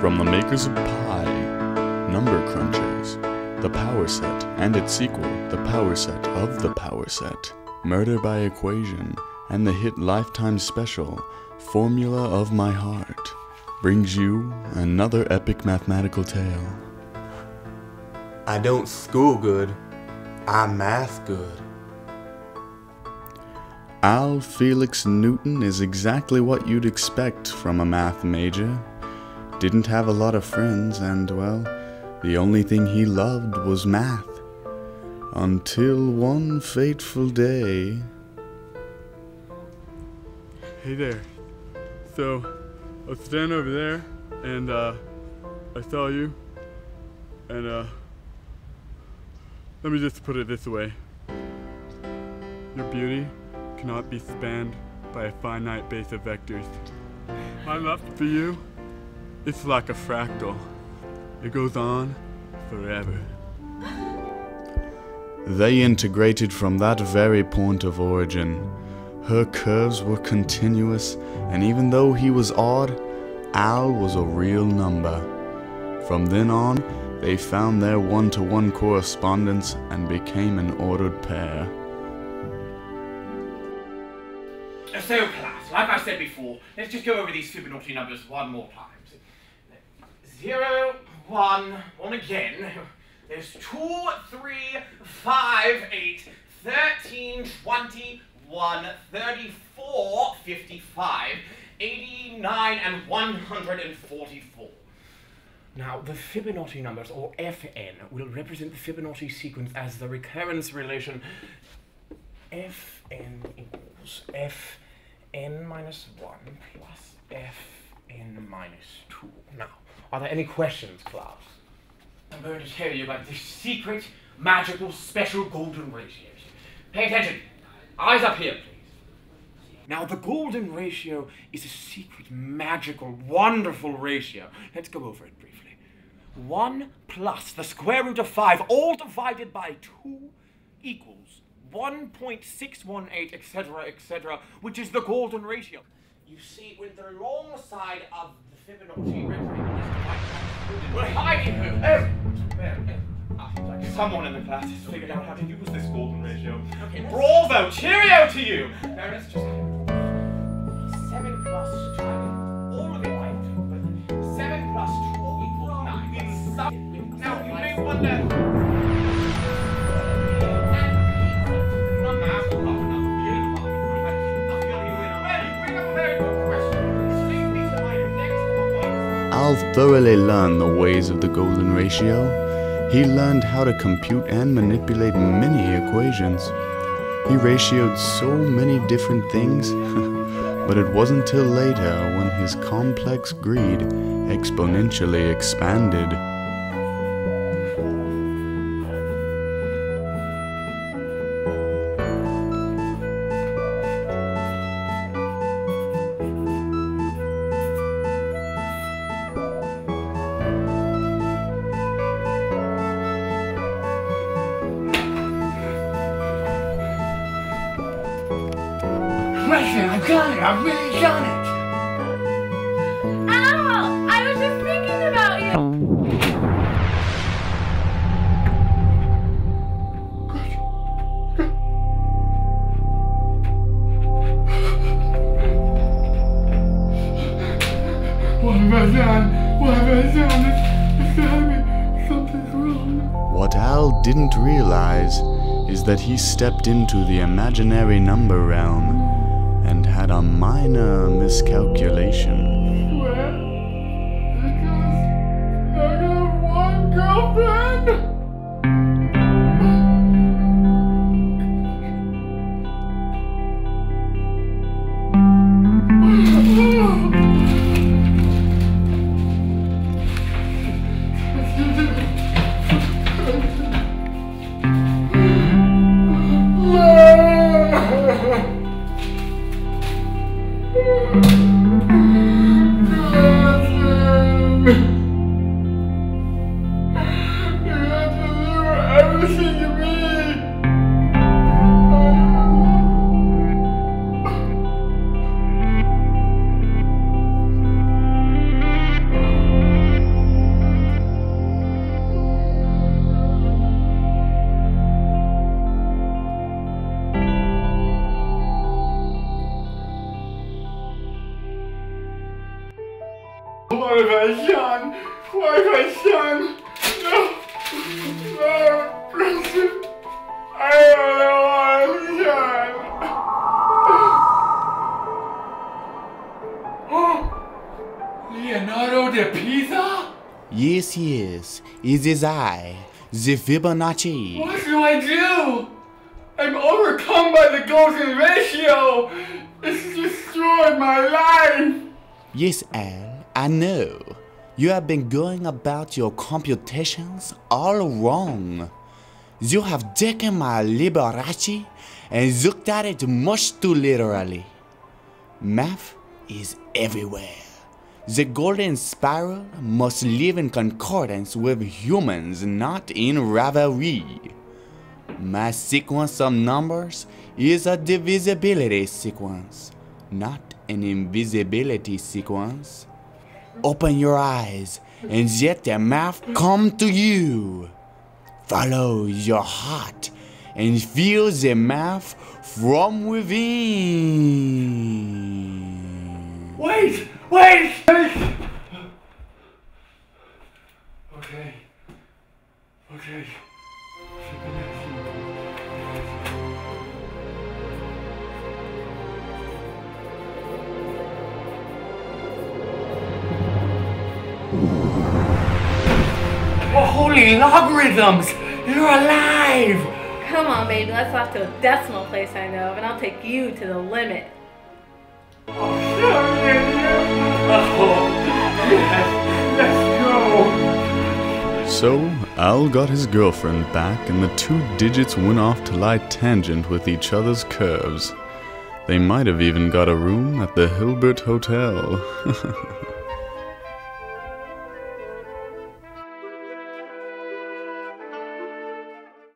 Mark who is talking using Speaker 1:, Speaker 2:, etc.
Speaker 1: From the makers of Pi, Number Crunchers, The Power Set, and its sequel, The Power Set of the Power Set, Murder by Equation, and the hit Lifetime special, Formula of My Heart, brings you another epic mathematical tale.
Speaker 2: I don't school good, I math good.
Speaker 1: Pheonix Newton is exactly what you'd expect from a math major. Didn't have a lot of friends, and, well, the only thing he loved was math. Until one fateful day...
Speaker 3: Hey there. So, I was standing over there, and, I saw you, and, let me just put it this way. Your beauty cannot be spanned by a finite base of vectors. My love for you, it's like a fractal. It goes on forever.
Speaker 1: They integrated from that very point of origin. Her curves were continuous, and even though he was odd, Al was a real number. From then on, they found their one-to-one correspondence and became an ordered pair.
Speaker 4: So, class, like I said before, let's just go over these Fibonacci numbers one more time. 0, 1 again. There's 2, 3, 5, 8, 13, 21, 34, 55, 89, and 144. Now, the Fibonacci numbers, or Fn, will represent the Fibonacci sequence as the recurrence relation Fn equals Fn minus 1 plus Fn minus 2. Now, are there any questions, class? I'm going to tell you about this secret, magical, special golden ratio. Pay attention. Eyes up here, please. Now, the golden ratio is a secret, magical, wonderful ratio. Let's go over it briefly. 1 plus the square root of 5, all divided by 2, equals 1.618, etc., etc., which is the golden ratio. You see, with the long side of the Fibonacci rectangle, we're hiding her. Oh, someone in the class has figured out how to use this golden ratio. Okay, bravo, cheerio to you. Now let's just 7 plus 2, all of it right, but 7 plus 2 equals 9. Now you may wonder.
Speaker 1: Al thoroughly learned the ways of the golden ratio. He learned how to compute and manipulate many equations. He ratioed so many different things, but it wasn't till later when his complex greed exponentially expanded.
Speaker 4: I've done it! I've really done it!
Speaker 5: Al! I was just thinking about you!
Speaker 3: What have I done? What have I done? It's gotta be something's wrong.
Speaker 1: What Al didn't realize is that he stepped into the imaginary number realm and had a minor miscalculation.
Speaker 3: Well, because I got one girlfriend! What have I done? What have I done? No. No, Gretchen. I don't know what I've done. Leonardo da Pisa?
Speaker 1: Yes, he is. It is I, the Fibonacci.
Speaker 3: What do I do? I'm overcome by the golden ratio. It's destroyed my life.
Speaker 1: Yes, Al, I know. You have been going about your computations all wrong. You have taken my Liberace and looked at it much too literally. Math is everywhere. The golden spiral must live in concordance with humans, not in rivalry. My sequence of numbers is a divisibility sequence, not an invisibility sequence. Open your eyes and let the math come to you. Follow your heart and feel the math from within.
Speaker 3: Wait! Okay. Oh, holy logarithms! You're alive!
Speaker 5: Come on, baby, let's off to a decimal place I know of, and I'll take you to the limit.
Speaker 3: Oh, yes, let's go!
Speaker 1: So, Al got his girlfriend back, and the two digits went off to lie tangent with each other's curves. They might have even got a room at the Hilbert Hotel.